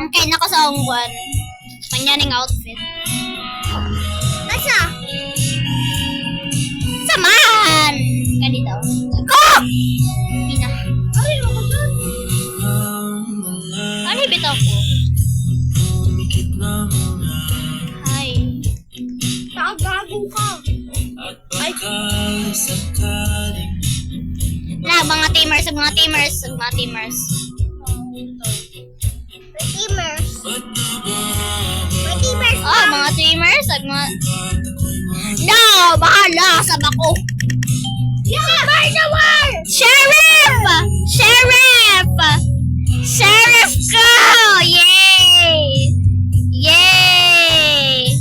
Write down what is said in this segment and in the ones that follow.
Okay, nako sa ungguan. Panyaning outfit. Asa? Samahan! Kani daw. Ko! Pina. Ay, ako dyan. Ano bitaw ko? Ay. Nakagago ka. Ay. Na, mga teamers. Oh, mga teamers. No, bahala sa bako. Sheriff! Sheriff ko! Yay!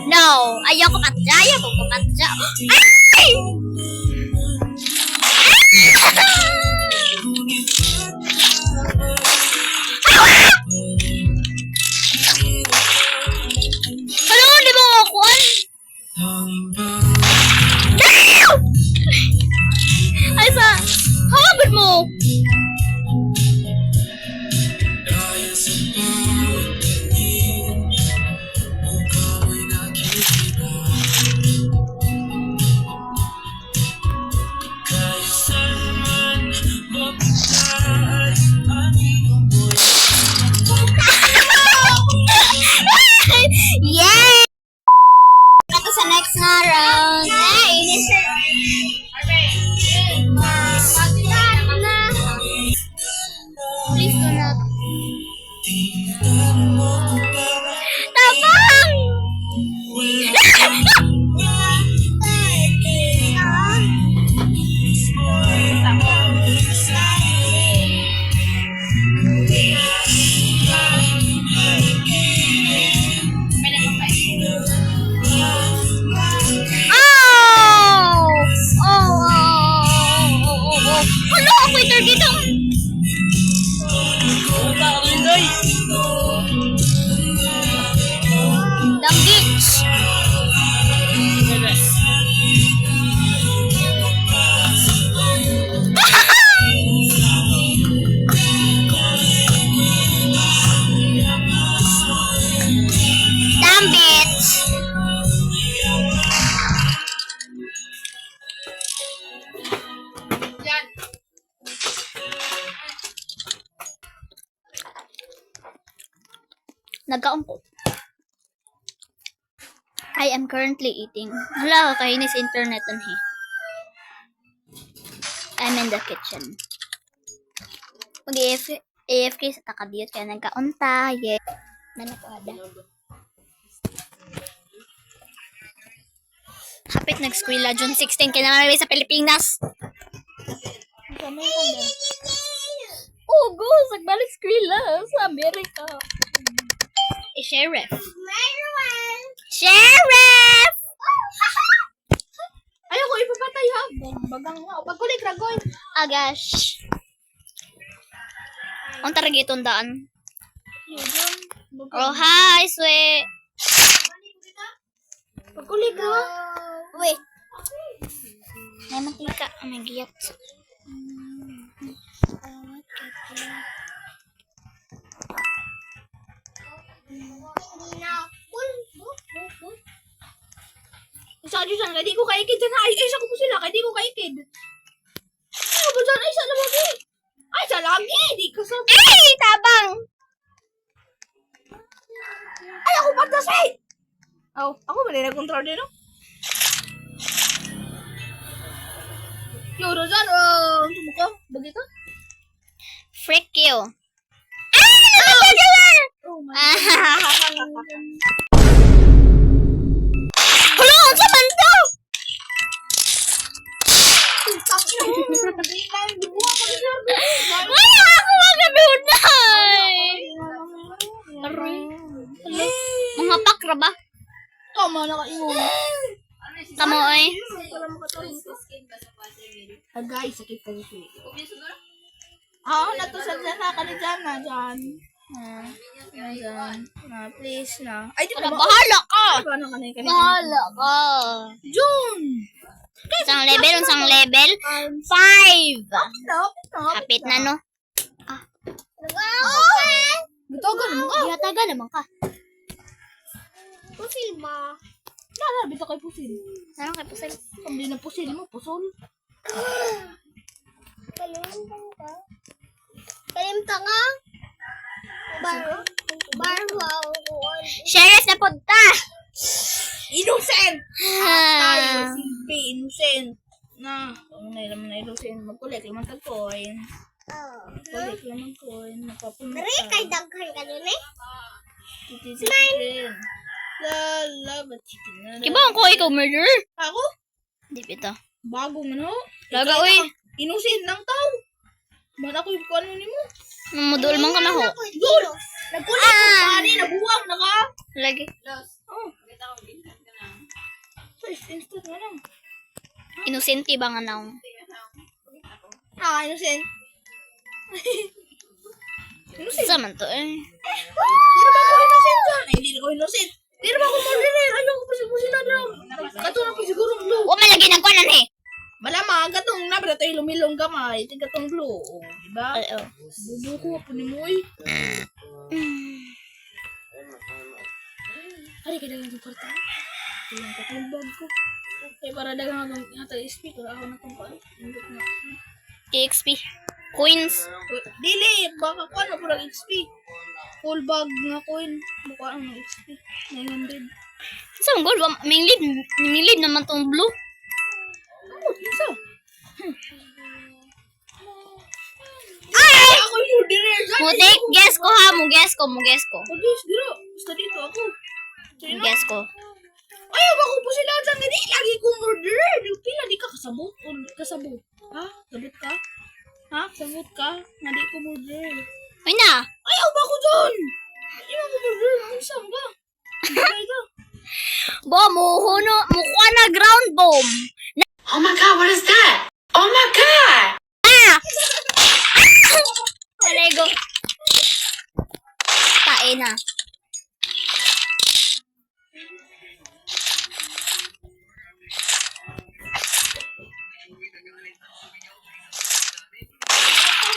No, ayoko patya. Ay! Ano, di mo makukuhan? Ay, hawagod mo! Yay! Ito sa next na round. Hey, please do not. Tabang! Ano ako ito dito? The beach. Damn bitch. Nagkaumpo. I am currently eating. Hala, kainis internet he. I'm in the kitchen. Kung AFK sa takadiyot kaya nagkaunta. Yeah. Nanakuada. Hapit nag-skwila June 16 kaya naman sa Pilipinas. Oh, go! Sagbalik skwila sa Amerika. Sheriff. Sheriff! Ayoko ipapatay ha. Bagang nga. Pagkulik ragoy. Agash. Ang taragitong daan. Oh, hi, swe. Pagkulik ha. Wait. May mantika. May giyat. Sa dyan, kaya di ko kaikid dyan. Ay, isa ko po sila, kaya di ko kaikid. Ano ba dyan? Ay, sa lagi. Ay, sa lagi. Di ko sa... Ay, tabang! Ay, ako patasay! Oh, ako ba rin nag-control din, no? Yoro dyan, sumuka. Bagito? Freak you. Ah! Oh my Hello, sa banda! Wala ako magabunay! Mga pakra ba? Tama na kaingon. Tamo ay. Guys, sakit ka dito. Oo, natusan na kanidyan na dyan. Dyan. Na, please na. Ay, di ba? Bahala ka! Bahala ka! June! Isang level, 5! No. Hapit na, no? Ah. Bitagan mo ka. Gihataga naman ka. Pusil ba? Nara, bita kay pusil. Ano kay Pusel? Kung di na pusil mo, pusol. Kalimutan ka? Kalimutan ka? Barwaw ko. Sheriff na punta! Innocent! Ah. Silbi, innocent. Na, kung na naman na innocent, magkulik naman tag-coin. Kulik naman coin, napapunta. Dari kay daghan ka dun eh. Iti chicken. Love chicken na. Kiba ko ikaw murder? Ako? Di bita. Bagong ano? Laga, uy. Innocent lang tao. Ba't ako yung ano ni mo? Mamudol man ka na ho. Dul! Nagkulit ko pari, nabuwang na ka. Lagi. Oh. So, instant nga lang. Inosente ba nga naong? Innocent. Innocent. Sa man to eh. Di na ba ako innocent dyan? Ay, hindi na ako innocent. Di na ba ako murderer? Ayaw ko pa sila dyan. Katulad ko siguro blue. Huwag malagay ng kwanan eh. Malamang, katong na, pero tayo lumilong gamay. Ito katong blue. Diba? Ay, oh. Bubuko po ni Moy. Hari ka dagang yung kwarta. Ito yung katong bag ko. Eh, para dagang akong hatag speaker. Ako na kung paano. Indot na. EXP. Coins. Dili, baka ko ano, purang XP. Full bag nga coin. Mukha ang XP. 900. Saan gold? May lead naman tong blue. Oh, isa. Ay! Ako yung murderer dyan. Mutik, guess ko ha. Muguess ko. Pag-guess, dito. Basta dito ako. Sino? Guess ko. Ayaw ba ko po sila dyan? Hindi, lagi kong murderer. Pila, di ka kasabot. O kasabot. Ha? Sabot ka? Ha? Sabot ka? Nga di ko murderer. Ay na. Ayaw ba ko dyan? Hindi mo ko murderer. Ang isang ka. Hindi ka. Bo, mukha na ground bomb. Oh my god, what is that? Oh my god! Malego. Tae na.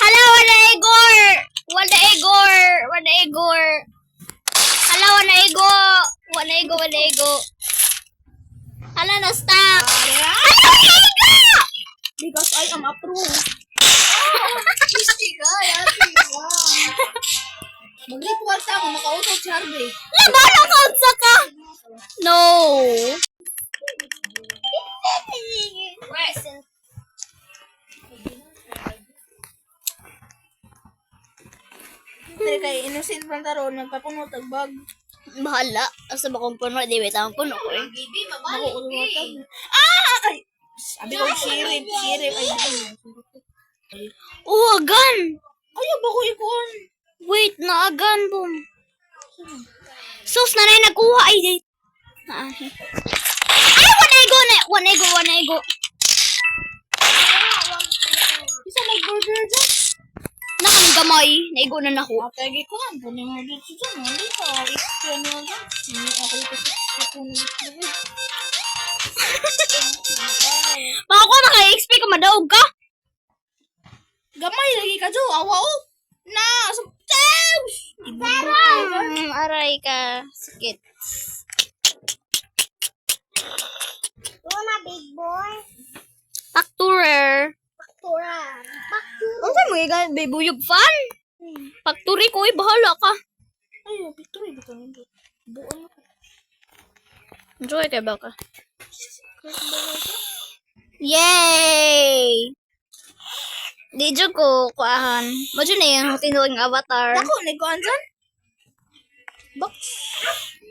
Hala, wala Igor! Wala Igor! Hala, wala Igo! Hala, na-stuck! Hala, wala Igo! Because I am approved. Pusil ka, yati ka. Mag-ritual ta ako. Naka-auto charge eh. Labala ka unsa ka! No! Dili kay innocent man taron. Nagpapuno tagbag. Bahala. Asa ba kung puno? Di ba itang puno ko eh. Ako ulwatag. Ay! Sabi ko sheriff. Ay, Oh, agan! ayaw ba ko ikuan? Wait, naagan bom. Sus, nanay nagkuha ay di. Ay, one ego. Isa mag-burger dyan. Nakamang gamay. Naigo na nako. Atay ko ang punin mo dito dyan. Hindi ka. Explain mo dyan. Hindi ako dito sa punin dito. Baka ko naka-XP ka madaog ka. Gamay lagi ka, Jo. Awa o. Na! Subtibs! Aray ka. Sakit. Ito na, big boy. Facturer. Paktura. Ano saan mo ikan? Buyog fan? Factory ko eh. Bahala ka. Ay, victory. Dito nito. Buon ako. Enjoy ka ba ka? Yay! Di dyan ko kuahan. Mo dyan na yung tinuod ng avatar. Ako, nagkuhan dyan? Box.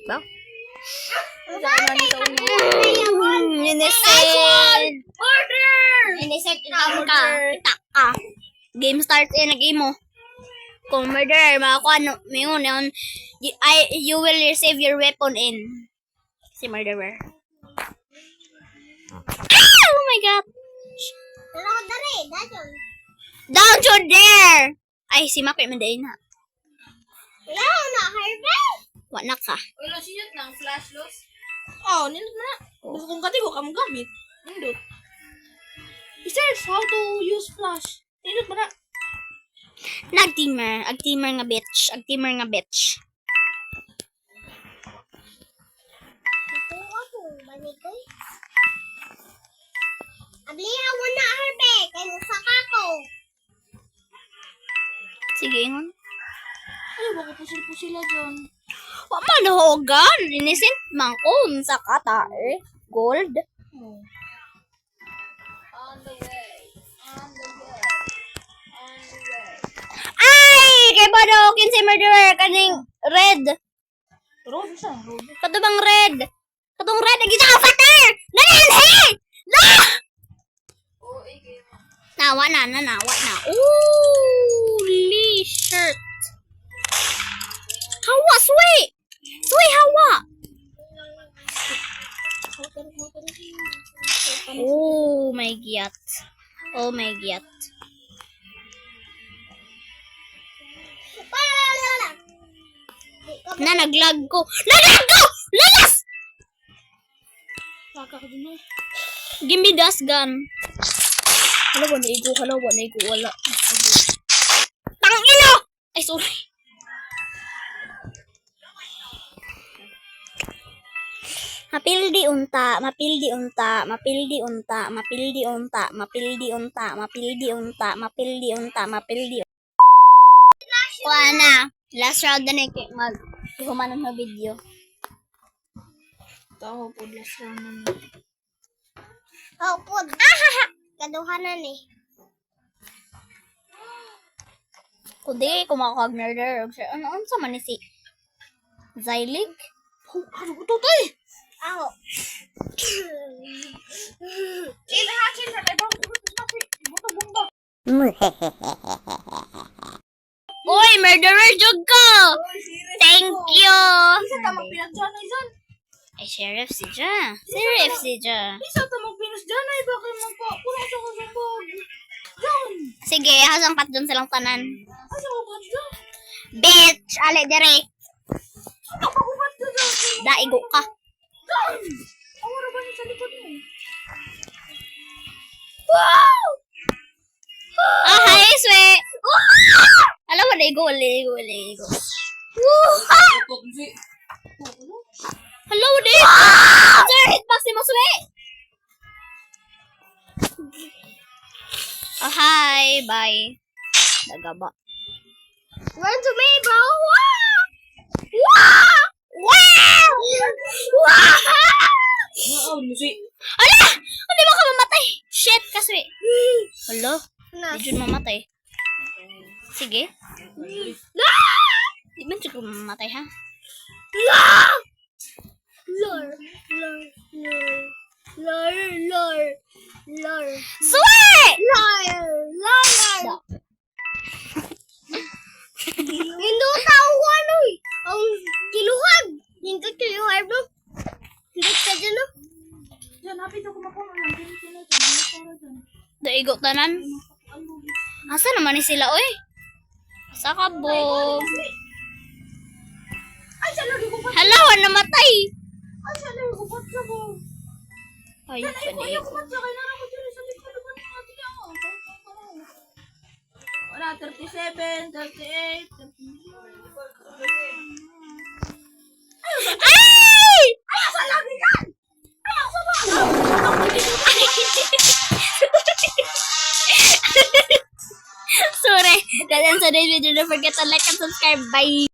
Ba? Uniset. Uniset. Itak ka. Game start eh. Nag-game mo. Kung murder, makakuha no. Mayroon yun. You will receive your weapon in. Si murderer. Oh my god. Wala ka dari, dajon. Down to there! Ay, si Maki manday na. Wala ko na, harvest. Wala ka. Wala siya ng flash loss. Oh, nindot na. Gusto kong katigo ka mong gamit. Nindot. I-search how to use flash. Nindot ba na? Nag-teamer. Ag-teamer nga bitch. Ag-teamer nga bitch. Ito ako, banikoy. Abliha mo na, Harbe. Kay musaka ko. Sige, ingon. Ay, baka pusil-pusila dyan. Wa man hogan. Innocent man ko. Sa kata eh. Gold. Oh. On the way. On the way. On the way. Ay! Kay ba daw kinsay murderer kaning red? Road siya, road. Katubang red. Katong red. Ang gisa ka fatter! Nananhay! Na! Oo, game. Nawa na. Ooh! Holy shirt. Hawa, sway! Sway, hawa! Oh my god. Oh my god. Na, naglag ko. Naglag ko! Lagas! Saka ka din eh. Give me das gun. Wala, wala. Tang ino! Ay, sorry. Mapildi unta. Kuha na. Last round na mag-ihumanon na video. Tao po, last round na niya. Oh, pud. Kaduhanan eh. Kundi, kumakag-murder. Ano sa man ni si Zylig? Oh, ano ko to, tay? Ako. Ilahasin na, ibang buto-bumba. Uy, murderer jug ko! Thank you! Isa ta magpinagdyan ay dyan. Ay, Sheriff si Ja. Isa ta magpinas dyan ay bakit magpapuno sa kasabag. Dyan. Sige, hasangpat dun silang tanan. Asa ko ba dyan? Bitch! Ale, dire. Ano pa kumat ka dyan? Daigo ka. Dyan! Ang wala ba niya sa likod mo? Ah, hi, swe! Alam mo, ligo. Hello, di! Sir, hitbox ni mo, swe! Oh, hi, bye. Nagaba. Run to me, bro. Oo, musi. Ala! Hindi mo ka mamatay! Shit, kaswe. Hello? Na. Di dyan mamatay. Sige. Di ba dyan ko mamatay, ha? Lord. Swe! Lord. Hindi tao ko ano eh. Ang kiluhag. Hindi kiluhag no. Hindi ka dyan no. Dyan, hapit ako mapuno lang. Dyan, para dyan. Daigo tanan. Asa naman ni sila, oy? Asa ka, bo? Ay, siya lagi ko pa. Hala, namatay. Ay, siya lagi ko pa sa ko. Ay, Ay, ko pwede. pa sa kailangan ko dyan sa likod ko ng mga tiyan ko. Wala, 37, 38, 39. Ay! Ay, asa lagi kan? Ay, asa ba? Sorry. That's the video. Don't forget to like and subscribe. Bye.